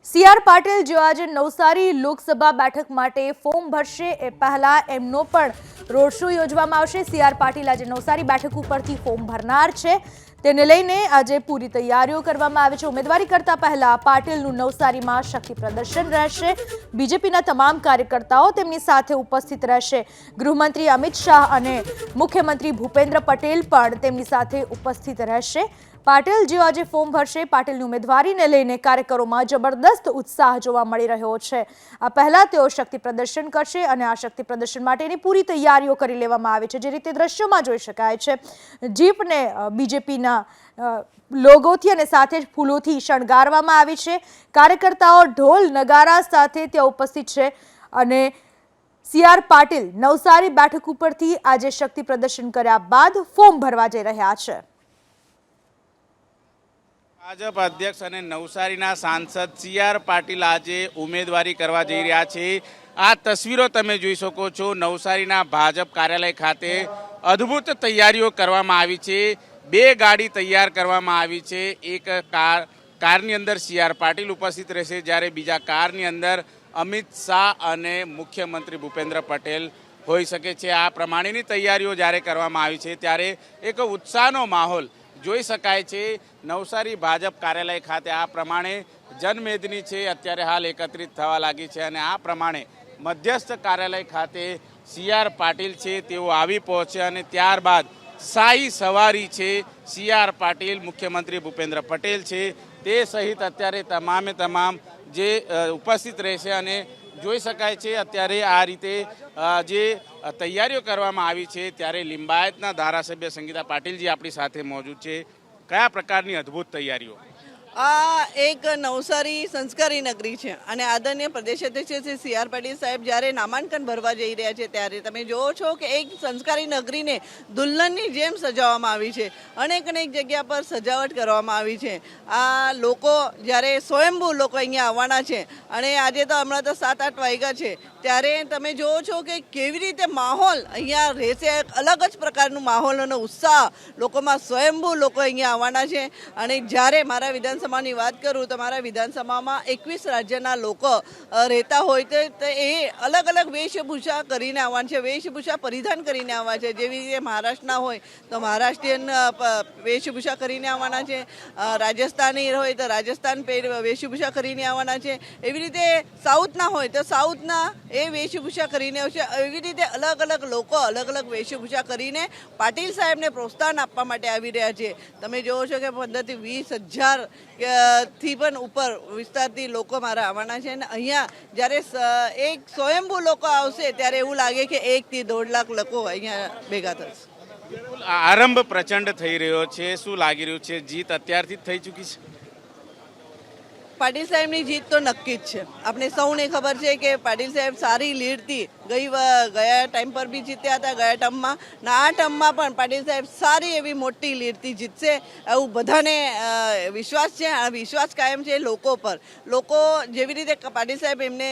CR Patil જો આજે નવસારી લોકસભા બેઠક માટે ફોર્મ ભરશે એ પહેલા એમનો પણ રોડ શો યોજવામાં આવશે। સીઆર પાટીલ આજે નવસારી બેઠક ઉપરથી ફોર્મ ભરનાર છે, તેને લઈને આજે પૂરી તૈયારીઓ કરવામાં આવી છે। ઉમેદવારી કરતા પહેલા પાટીલનું નવસારીમાં શક્તિ પ્રદર્શન રહેશે। બીજેપીના તમામ કાર્યકર્તાઓ તેમની સાથે ઉપસ્થિત રહેશે। ગૃહમંત્રી અમિત શાહ અને મુખ્યમંત્રી ભૂપેન્દ્ર પટેલ પણ તેમની સાથે ઉપસ્થિત રહેશે। પાટીલ જેઓ આજે ફોર્મ ભરશે, પાટીલની ઉમેદવારીને લઈને કાર્યકરોમાં જબરદસ્ત ઉત્સાહ જોવા મળી રહ્યો છે। આ પહેલા તેઓ શક્તિ પ્રદર્શન કરશે અને આ શક્તિ પ્રદર્શન માટેની પૂરી તૈયારીઓ કરી લેવામાં આવી છે। જે રીતે દ્રશ્યોમાં જોઈ શકાય છે, જીપને બીજેપીના લોગોથી અને સાથે જ ફૂલોથી શણગારવામાં આવી છે। કાર્યકર્તાઓ ઢોલ નગારા સાથે ત્યાં ઉપસ્થિત છે અને સીઆર પાટીલ નવસારી બેઠક ઉપરથી આજે શક્તિ પ્રદર્શન કર્યા બાદ ફોર્મ ભરવા જઈ રહ્યા છે। ભાજપ અધ્યક્ષ અને નવસારીના સાંસદ સીઆર પાટીલ આજે ઉમેદવારી કરવા જઈ રહ્યા છે। આ તસવીરો તમે જોઈ શકો છો। નવસારીના ભાજપ કાર્યાલય ખાતે અદ્ભુત તૈયારીઓ કરવામાં આવી છે। બે ગાડી તૈયાર કરવામાં આવી છે। એક કારની અંદર સીઆર પાટીલ ઉપસ્થિત રહેશે, જ્યારે બીજા કારની અંદર અમિત શાહ અને મુખ્યમંત્રી ભૂપેન્દ્ર પટેલ હોઈ શકે છે। આ પ્રમાણેની તૈયારીઓ જ્યારે કરવામાં આવી છે, ત્યારે એક ઉત્સાહનો માહોલ જોઈ શકાય છે। નવસારી ભાજપ કાર્યાલય ખાતે આ પ્રમાણે જનમેદની છે અત્યારે હાલ એકત્રિત થવા લાગી છે અને આ પ્રમાણે મધ્યસ્થ કાર્યાલય ખાતે સીઆર પાટીલ છે તેઓ આવી પહોંચે અને ત્યારબાદ શાહી સવારી છે સીઆર પાટીલ, મુખ્યમંત્રી ભૂપેન્દ્ર પટેલ છે તે સહિત અત્યારે તમામે તમામ જે ઉપસ્થિત રહેશે અને જોઈ શકાય છે અત્યારે આ રીતે જે તૈયારીઓ કરવામાં આવી છે। ત્યારે લિંબાયતના ધારાસભ્ય સંગીતા પાટીલજી આપણી સાથે મોજૂદ છે। કયા પ્રકારની અદ્ભુત તૈયારીઓ? આ એક નવસારી સંસ્કારી નગરી છે અને આદરણીય પ્રદેશ અધ્યક્ષ શ્રી સીઆર પાટીલ સાહેબ જ્યારે નામાંકન ભરવા જઈ રહ્યા છે, ત્યારે તમે જોવો છો કે એક સંસ્કારી નગરીને દુલ્હનની જેમ સજાવવામાં આવી છે। અનેક જગ્યા પર સજાવટ કરવામાં આવી છે। આ લોકો જ્યારે સ્વયંભૂ લોકો અહીંયા આવવાના છે અને આજે તો હમણાં તો 7-8 વાગ્યા છે, ત્યારે તમે જોવો છો કે કેવી રીતે માહોલ અહીંયા રહેશે। અલગ જ પ્રકારનું માહોલ અને ઉત્સાહ લોકોમાં, સ્વયંભૂ લોકો અહીંયા આવવાના છે। અને જ્યારે મારા વિધાનસભાની વાત કરું તો મારા વિધાનસભામાં 21 રાજ્યના લોકો રહેતા હોય તો એ અલગ અલગ વેશભૂષા કરીને આવવાના છે, વેશભૂષા પરિધાન કરીને આવવાના છે। જેવી રીતે મહારાષ્ટ્રના હોય તો મહારાષ્ટ્રીયન વેશભૂષા કરીને આવવાના છે, રાજસ્થાની હોય તો રાજસ્થાન વેશભૂષા કરીને આવવાના છે, એવી રીતે સાઉથના હોય તો સાઉથના એ વેશભૂષા કરીને આવશે। એવી રીતે અલગ અલગ લોકો અલગ અલગ વેશભૂષા કરીને પાટીલ સાહેબને પ્રોત્સાહન આપવા માટે આવી રહ્યા છે। તમે જોવો છો કે 15,000 થી 20,000 થી પણ ઉપર વિસ્તારથી લોકો મારા આવવાના છે અને અહીંયા જ્યારે એક સ્વયંભૂ લોકો આવશે ત્યારે એવું લાગે કે 1 થી 1.5 લાખ લોકો અહીંયા ભેગા થશે। આરંભ પ્રચંડ થઈ રહ્યો છે, શું લાગી રહ્યું છે? જીત અત્યારથી જ થઈ ચૂકી છે? પાટીલ સાહેબની જીત તો નક્કી જ છે। આપણે સૌને ખબર છે કે પાટીલ સાહેબ સારી લીડથી ગયા ટાઈમ પર બી જીત્યા હતા, ગયા ટર્મમાં ને આ ટર્મમાં પણ પાટીલ સાહેબ સારી એવી મોટી લીડથી જીતશે એવું બધાને વિશ્વાસ છે। આ વિશ્વાસ કાયમ છે લોકો પર। લોકો જેવી રીતે પાટીલ સાહેબ એમને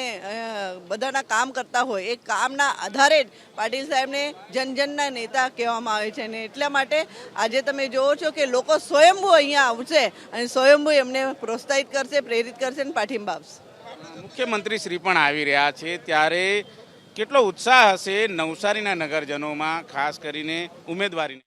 બધાના કામ કરતા હોય, એ કામના આધારે જ પાટીલ સાહેબને જનજનના નેતા કહેવામાં આવે છે અને એટલા માટે આજે તમે જોવો છો કે લોકો સ્વયંભૂ અહીંયા આવશે અને સ્વયંભૂ એમને પ્રોત્સાહિત કરશે, પ્રેરિત કરશે અને પાઠિંબા આપશે। મુખ્યમંત્રી શ્રી પણ આવી રહ્યા છે, ત્યારે કેટલો ઉત્સાહ હશે નવસારીના નગરજનોમાં, ખાસ કરીને ઉમેદવારીને?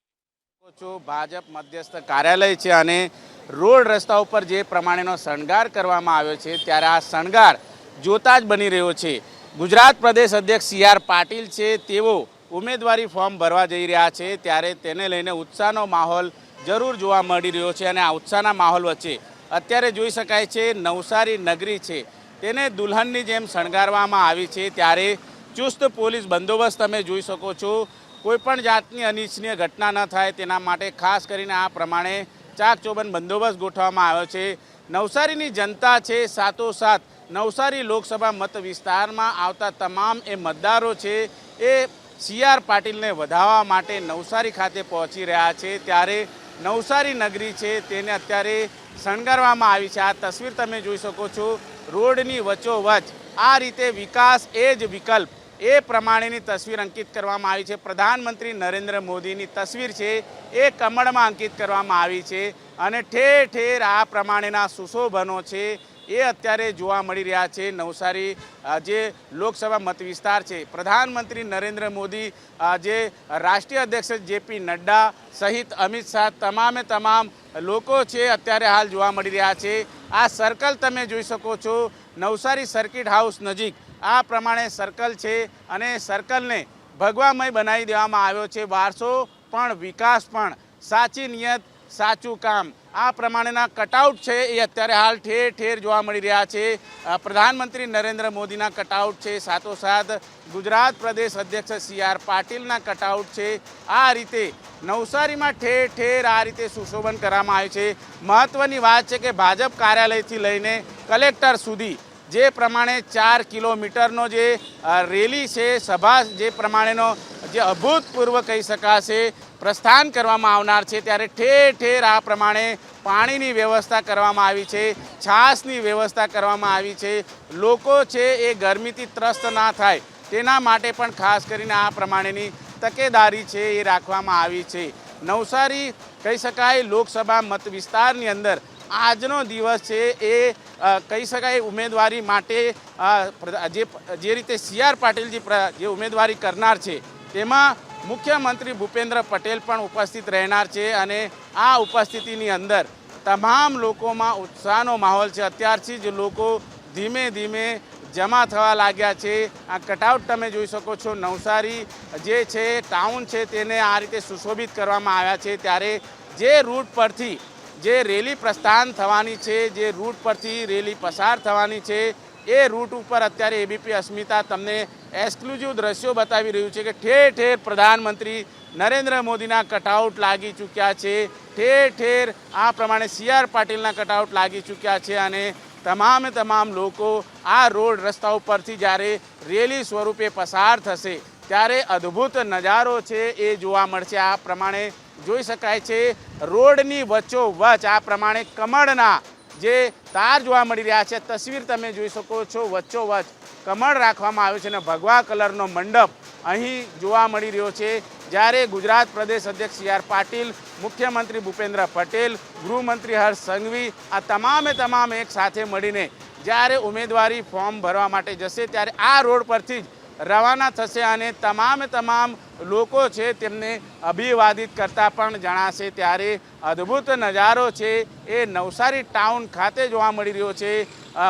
ભાજપ મધ્યસ્થ કાર્યાલય છે અને રોડ રસ્તા ઉપર જે પ્રમાણેનો શણગાર કરવામાં આવ્યો છે, ત્યારે આ શણગાર જોતા જ બની રહ્યો છે। ગુજરાત પ્રદેશ અધ્યક્ષ સીઆર પાટીલ છે તેઓ ઉમેદવારી ફોર્મ ભરવા જઈ રહ્યા છે, ત્યારે તેને લઈને ઉત્સાહનો માહોલ જરૂર જોવા મળી રહ્યો છે અને આ ઉત્સાહના માહોલ વચ્ચે અત્યારે જોઈ શકાય છે નવસારી નગરી છે તેને દુલ્હનની જેમ શણગારવામાં આવી છે। ત્યારે ચુસ્ત પોલીસ બંદોબસ્ત તમે જોઈ શકો છો। કોઈપણ જાતની અનિચ્છનીય ઘટના ન થાય તેના માટે ખાસ કરીને આ પ્રમાણે ચાકચોબંધ બંદોબસ્ત ગોઠવવામાં આવ્યો છે। નવસારીની જનતા છે, સાથોસાથ નવસારી લોકસભા મત વિસ્તારમાં આવતા તમામ એ મતદારો છે એ સીઆર પાટીલને વધાવવા માટે નવસારી ખાતે પહોંચી રહ્યા છે। ત્યારે નવસારી નગરી છે તેને અત્યારે શણગારવામાં આવી છે। આ તસવીર તમે જોઈ શકો છો। રોડની વચ્ચોવચ્ચ આ રીતે વિકાસ એ જ વિકલ્પ એ પ્રમાણેની તસવીર અંકિત કરવામાં આવી છે। પ્રધાનમંત્રી નરેન્દ્ર મોદીની તસવીર છે એ કમળમાં અંકિત કરવામાં આવી છે અને ઠેર ઠેર આ પ્રમાણેના સુશોભનો છે એ અત્યારે જોવા મળી રહ્યા છે. નવસારી જે લોકસભા મત વિસ્તાર છે, પ્રધાનમંત્રી નરેન્દ્ર મોદી, જે રાષ્ટ્રીય અધ્યક્ષ જેપી નડ્ડા સહિત અમિત શાહ, તમામ લોકો છે અત્યારે હાલ જોવા મળી રહ્યા છે. આ સર્કલ તમે જોઈ શકો છો, નવસારી સર્કિટ હાઉસ નજીક આ પ્રમાણે સર્કલ છે અને સર્કલને ભગવામય બનાવી દેવામાં આવ્યો છે. વારસો પણ વિકાસ પણ, સાચી નિયત સાચું કામ, આ પ્રમાણેના કટઆઉટ છે એ અત્યારે હાલ ઠેર ઠેર જોવા મળી રહ્યા છે. પ્રધાનમંત્રી નરેન્દ્ર મોદીના કટઆઉટ છે, સાથોસાથ ગુજરાત પ્રદેશ અધ્યક્ષ CR પાટીલના કટઆઉટ છે. આ રીતે નવસારીમાં ઠેર ઠેર આ રીતે સુશોભન કરવામાં આવ્યું છે. મહત્વની વાત છે કે ભાજપ કાર્યાલયથી લઈને કલેક્ટર સુધી જે પ્રમાણે 4 કિલોમીટરનો જે રેલી છે, સભા જે પ્રમાણેનો જે અભૂતપૂર્વ કહી શકાશે પ્રસ્થાન કરવામાં આવનાર છે, ત્યારે ઠેર ઠેર આ પ્રમાણે પાણીની વ્યવસ્થા કરવામાં આવી છે, છાશની વ્યવસ્થા કરવામાં આવી છે. લોકો છે એ ગરમીથી ત્રસ્ત ના થાય તેના માટે પણ ખાસ કરીને આ પ્રમાણેની તકેદારી છે એ રાખવામાં આવી છે. નવસારી કહી શકાય લોકસભા મત વિસ્તારની અંદર આજનો દિવસ છે એ કહી શકાય ઉમેદવારી માટે જે રીતે CR પાટીલજી જે ઉમેદવારી કરનાર છે તેમાં મુખ્યમંત્રી ભૂપેન્દ્ર પટેલ પણ ઉપસ્થિત રહેનાર છે અને આ ઉપસ્થિતિની અંદર તમામ લોકોમાં ઉત્સાહનો માહોલ છે. અત્યારથી જ લોકો ધીમે ધીમે જમા થવા લાગ્યા છે. આ કટઆઉટ તમે જોઈ શકો છો. નવસારી જે છે ટાઉન છે તેને આ રીતે સુશોભિત કરવામાં આવ્યા છે. ત્યારે જે રૂટ પરથી જે રેલી પ્રસ્થાન થવાની છે, જે રૂટ પરથી રેલી પસાર થવાની છે, એ રૂટ ઉપર અત્યારે ABP અસ્મિતા તમને એક્સક્લુઝિવ દ્રશ્યો બતાવી રહ્યું છે કે ઠેર ઠેર પ્રધાનમંત્રી નરેન્દ્ર મોદીના કટઆઉટ લાગી ચૂક્યા છે. ઠેર ઠેર આ પ્રમાણે CR પાટીલના કટઆઉટ લાગી ચૂક્યા છે અને તમામ લોકો આ રોડ રસ્તા ઉપરથી જ્યારે રેલી સ્વરૂપે પસાર થશે ત્યારે અદ્ભુત નજારો છે એ જોવા મળશે. આ પ્રમાણે જોઈ શકાય છે રોડની વચ્ચોવચ્ચ આ પ્રમાણે કમળના જે તાર જોવા મળી રહ્યા છે. તસવીર તમે જોઈ શકો છો, વચ્ચોવચ્ચ કમળ રાખવામાં આવ્યું છે અને ભગવા કલરનો મંડપ અહીં જોવા મળી રહ્યો છે. જ્યારે ગુજરાત પ્રદેશ અધ્યક્ષ CR પાટીલ, મુખ્યમંત્રી ભૂપેન્દ્ર પટેલ, ગૃહમંત્રી હર્ષ સંઘવી આ તમામ એક સાથે મળીને જ્યારે ઉમેદવારી ફોર્મ ભરવા માટે જશે ત્યારે આ રોડ પરથી જ રવાના થશે અને તમામ લોકો છે તેમને અભિવાદિત કરતા પણ જણાશે. ત્યારે અદ્ભુત નજારો છે એ નવસારી ટાઉન ખાતે જોવા મળી રહ્યો છે.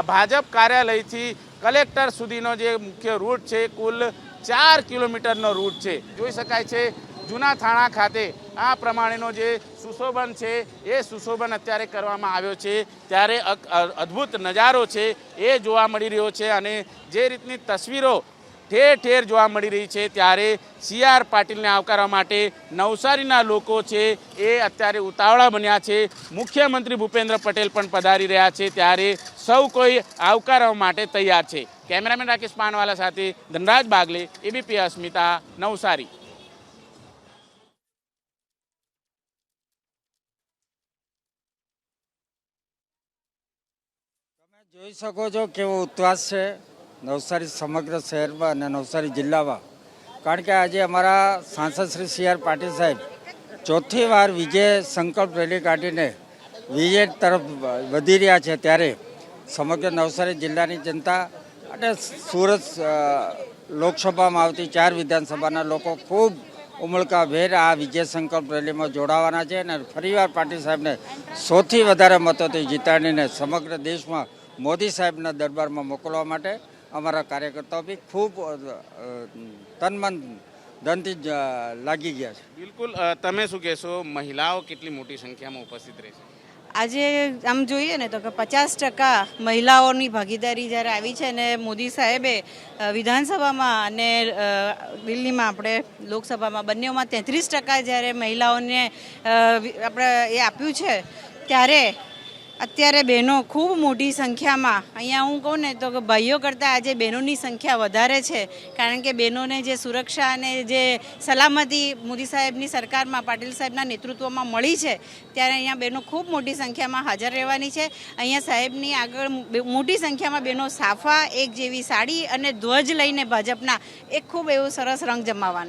ભાજપ કાર્યાલયથી કલેક્ટર સુધીનો જે મુખ્ય રૂટ છે, કુલ 4 કિલોમીટરનો રૂટ છે. જોઈ શકાય છે જૂના થાણા ખાતે આ પ્રમાણેનો જે સુશોભન છે એ સુશોભન અત્યારે કરવામાં આવ્યો છે. ત્યારે અદ્ભુત નજારો છે એ જોવા મળી રહ્યો છે અને જે રીતની તસવીરો ઠેર ઠેર જોવા મળી રહી છે ત્યારે CR પાટીલને આવકારવા માટે નવસારીના લોકો છે એ અત્યારે ઉતાવળા બન્યા છે. મુખ્યમંત્રી ભૂપેન્દ્ર પટેલ પણ પધારી રહ્યા છે ત્યારે સૌ કોઈ આવકારવા માટે તૈયાર છે. કેમેરામેન રાકેશ પાનવાલા સાથે ધનરાજ બાગલે, ABP અસ્મિતા, નવસારી. તમે જોઈ શકો છો કેવો ઉત્સાહ છે નવસારી સમગ્ર શહેરમાં અને નવસારી જિલ્લામાં. કારણ કે આજે અમારા સાંસદ શ્રી CR પાટીલ સાહેબ ચોથી વાર વિજય સંકલ્પ રેલી કાઢીને વિજય તરફ વધી રહ્યા છે. ત્યારે સમગ્ર નવસારી જિલ્લાની જનતા અને સુરત લોકસભામાં આવતી 4 વિધાનસભાના લોકો ખૂબ ઉમળકાભેર આ વિજય સંકલ્પ રેલીમાં જોડાવાના છે અને ફરીવાર પાટીલ સાહેબને સૌથી વધારે મતોથી જીતાડીને સમગ્ર દેશમાં મોદી સાહેબના દરબારમાં મોકલવા માટે અમારા કાર્યકર્તાઓ બી ખૂબ તનમન ધનથી લાગી ગયા છે. બિલકુલ, તમે શું કહેશો, મહિલાઓ કેટલી મોટી સંખ્યામાં ઉપસ્થિત રહેશે? આજે આમ જોઈએ ને તો કે 50% મહિલાઓની ભાગીદારી જ્યારે આવી છે ને મોદી સાહેબે વિધાનસભામાં અને દિલ્હીમાં આપણે લોકસભામાં બંનેમાં 33% જ્યારે મહિલાઓને આપણે એ આપ્યું છે ત્યારે અત્યારે બહેનો ખૂબ મોટી સંખ્યામાં અહીંયા હું કહું ને તો કે ભાઈઓ કરતાં આજે બહેનોની સંખ્યા વધારે છે. કારણ કે બહેનોને જે સુરક્ષા અને જે સલામતી મોદી સાહેબની સરકારમાં પાટીલ સાહેબના નેતૃત્વમાં મળી છે ત્યારે અહીંયા બહેનો ખૂબ મોટી સંખ્યામાં હાજર રહેવાની છે. અહીંયા સાહેબની આગળ મોટી સંખ્યામાં બહેનો સાફા, એક જેવી સાડી અને ધ્વજ લઈને ભાજપના એક ખૂબ એવું સરસ રંગ જમાવવાના.